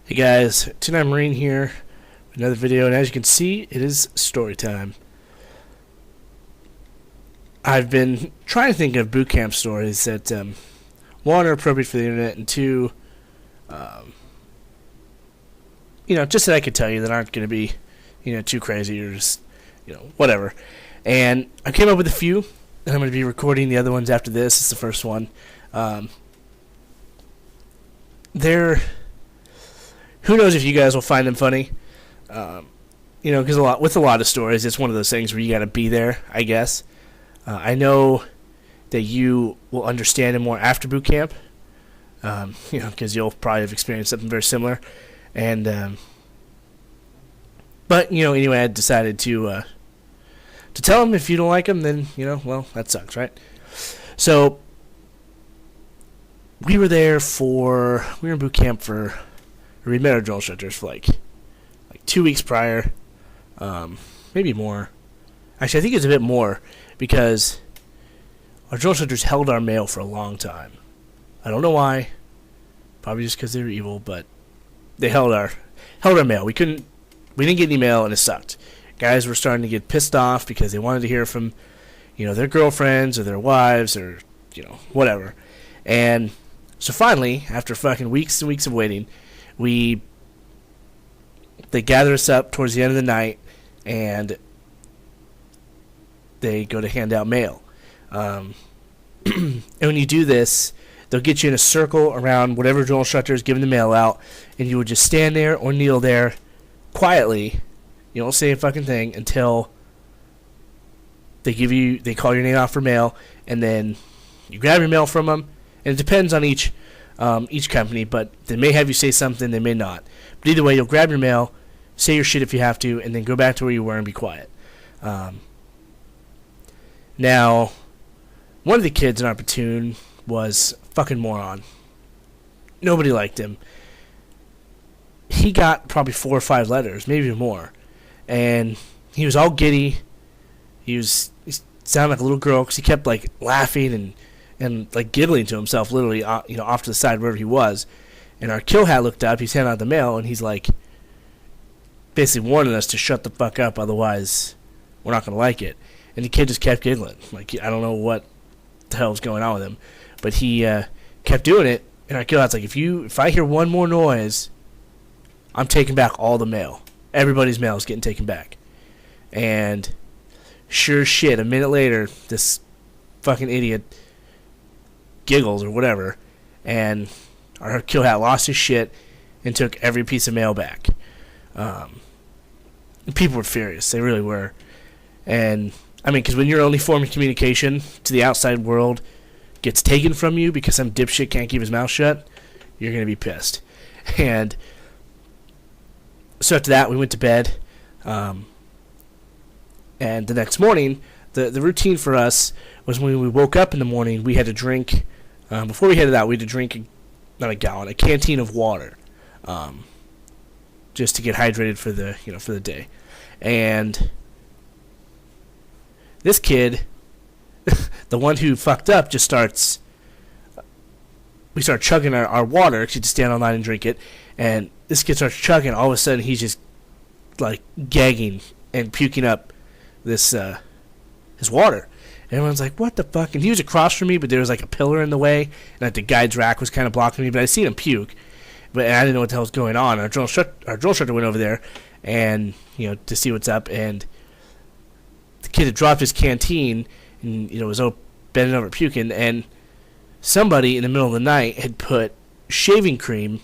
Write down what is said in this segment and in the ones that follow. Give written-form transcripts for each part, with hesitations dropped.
Hey guys, Tonight Marine here, another video, and as you can see, it is story time. I've been trying to think of boot camp stories that, one, are appropriate for the internet, and two, just that I could tell you that aren't going to be, too crazy or just, whatever. And I came up with a few, and I'm going to be recording the other ones after this. It's the first one. Who knows if you guys will find them funny? Because with a lot of stories, it's one of those things where you got to be there, I guess. I know that you will understand it more after boot camp, because you'll probably have experienced something very similar. And but anyway, I decided to tell them. If you don't like them, then well, that sucks, right? So we were in boot camp for. We met our drill instructors for like 2 weeks prior, maybe more. Actually, I think it's a bit more because our drill instructors held our mail for a long time. I don't know why. Probably just because they were evil, but they held our mail. We didn't get any mail, and it sucked. Guys were starting to get pissed off because they wanted to hear from, their girlfriends or their wives or whatever. And so finally, after fucking weeks and weeks of waiting, they gather us up towards the end of the night, and they go to hand out mail. And when you do this, they'll get you in a circle around whatever drill instructor is giving the mail out, and you would just stand there or kneel there quietly. You don't say a fucking thing until they call your name out for mail, and then you grab your mail from them. And it depends on each company, but they may have you say something, they may not. But either way, you'll grab your mail, say your shit if you have to, and then go back to where you were and be quiet. Now, one of the kids in our platoon was a fucking moron. Nobody liked him. He got probably 4 or 5 letters, maybe even more. And he was all giddy. He sounded like a little girl because he kept laughing and giggling to himself, literally, off to the side wherever he was. And our kill hat looked up, he's handing out the mail, and he's basically warning us to shut the fuck up, otherwise we're not going to like it. And the kid just kept giggling. I don't know what the hell was going on with him, but he kept doing it, and our kill hat's if I hear one more noise, I'm taking back all the mail. Everybody's mail is getting taken back. And sure as shit, a minute later, this fucking idiot giggles or whatever, and our kill hat lost his shit and took every piece of mail back. People were furious. They really were. And because when your only form of communication to the outside world gets taken from you because some dipshit can't keep his mouth shut, you're going to be pissed. And so after that, we went to bed. And the next morning, the routine for us was when we woke up in the morning, we had to drink. Before we headed out, we had to drink a canteen of water, just to get hydrated for the day. And this kid, the one who fucked up, we start chugging our water because you just stand online and drink it. And this kid starts chugging. All of a sudden, he's just gagging and puking up this his water. And everyone's like, what the fuck? And he was across from me, but there was a pillar in the way, and the guide's rack was kind of blocking me, but I seen him puke, but I didn't know what the hell was going on. Our drill instructor went over there and to see what's up, and the kid had dropped his canteen and was bending over puking, and somebody in the middle of the night had put shaving cream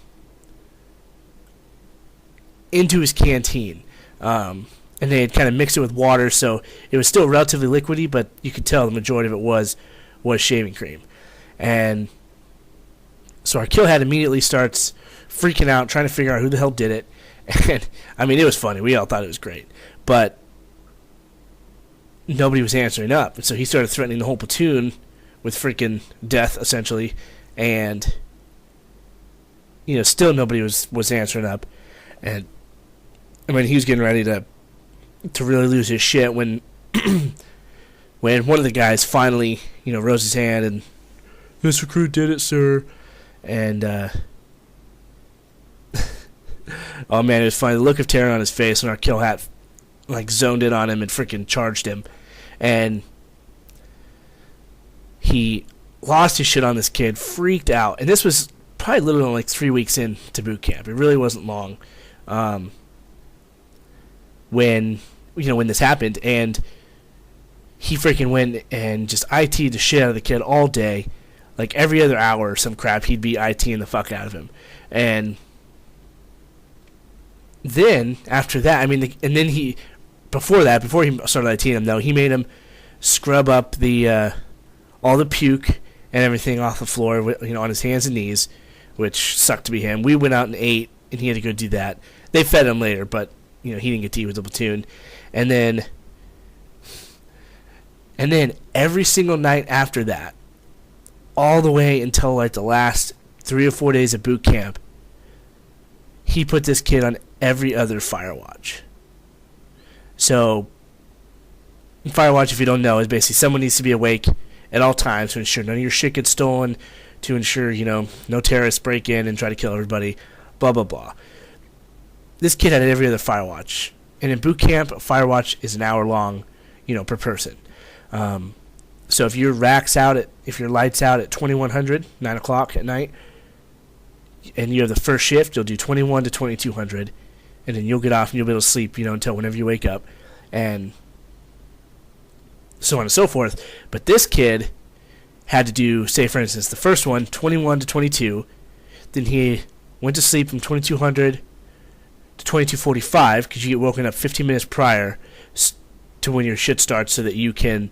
into his canteen. And they had kind of mixed it with water, so it was still relatively liquidy, but you could tell the majority of it was shaving cream. And so our kill hat immediately starts freaking out, trying to figure out who the hell did it. And it was funny. We all thought it was great, but nobody was answering up. And so he started threatening the whole platoon with freaking death, essentially. And still nobody was answering up. And he was getting ready to really lose his shit when one of the guys finally, rose his hand and, "This recruit did it, sir." And Oh man, it was funny. The look of terror on his face when our kill hat like zoned in on him and freaking charged him, and he lost his shit on this kid, freaked out, and this was probably literally like 3 weeks into boot camp. It really wasn't long when this happened, and he freaking went and just IT'd the shit out of the kid all day. Like every other hour or some crap, he'd be ITing the fuck out of him. And then after that, I mean, and then before he started ITing him, though, he made him scrub up the all the puke and everything off the floor, on his hands and knees, which sucked to be him. We went out and ate, and he had to go do that. They fed him later, but he didn't get to eat with the platoon. And then every single night after that, all the way until like the last 3 or 4 days of boot camp, he put this kid on every other fire watch. So, fire watch, if you don't know, is basically someone needs to be awake at all times to ensure none of your shit gets stolen, to ensure, no terrorists break in and try to kill everybody, blah, blah, blah. This kid had every other fire watch. And in boot camp, a fire watch is an hour long, per person. So if your lights out at 2100, 9 o'clock at night, and you have the first shift, you'll do 21 to 2200, and then you'll get off and you'll be able to sleep, until whenever you wake up, and so on and so forth. But this kid had to do, say for instance, the first one, 21 to 22, then he went to sleep from 2200 to 2245, because you get woken up 15 minutes prior to when your shit starts so that you can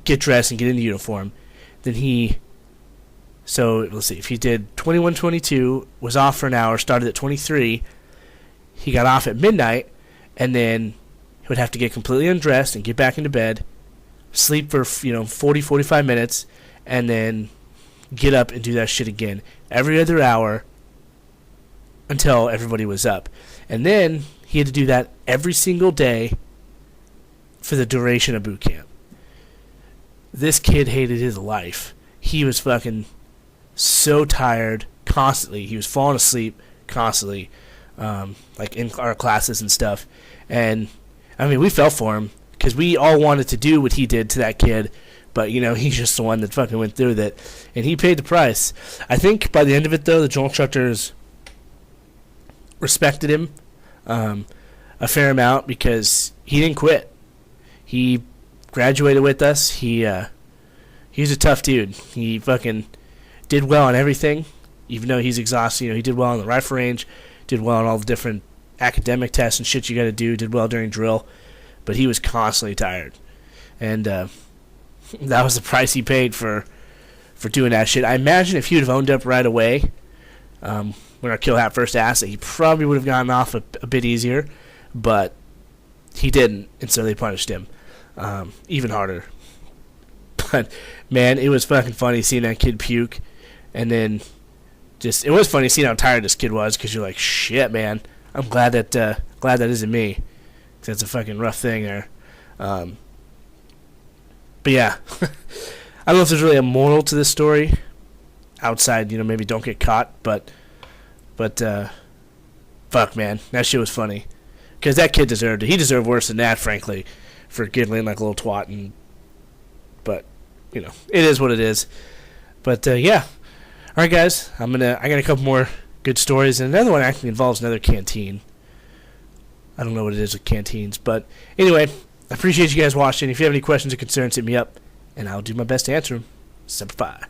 get dressed and get into uniform. Then so let's see, if he did 21:22, was off for an hour, started at 23, he got off at midnight, and then he would have to get completely undressed and get back into bed, sleep for 40-45 minutes, and then get up and do that shit again every other hour until everybody was up. And then he had to do that every single day for the duration of boot camp. This kid hated his life. He was fucking so tired constantly. He was falling asleep constantly, like in our classes and stuff. And I mean, we felt for him because we all wanted to do what he did to that kid, but he's just the one that fucking went through that, and he paid the price. I think by the end of it, though, the drill instructors respected him a fair amount because he didn't quit. He graduated with us. He's a tough dude. He fucking did well on everything, even though he's exhausted. He did well on the rifle range, did well on all the different academic tests and shit you got to do, did well during drill, but he was constantly tired. And that was the price he paid for doing that shit. I imagine if he would have owned up right away, when our kill hat first asked it, he probably would have gotten off a bit easier, but he didn't, and so they punished him even harder. But man, it was fucking funny seeing that kid puke, and then it was funny seeing how tired this kid was, because you're like, shit, man, I'm glad that isn't me, 'cause that's a fucking rough thing there. But yeah, I don't know if there's really a moral to this story outside, maybe don't get caught, but fuck, man, that shit was funny, because that kid deserved it. He deserved worse than that, frankly, for giggling like a little twat. But it is what it is. But yeah, all right, guys, I got a couple more good stories, and another one actually involves another canteen. I don't know what it is with canteens, but anyway, I appreciate you guys watching. If you have any questions or concerns, hit me up, and I'll do my best to answer them. Semper Fi.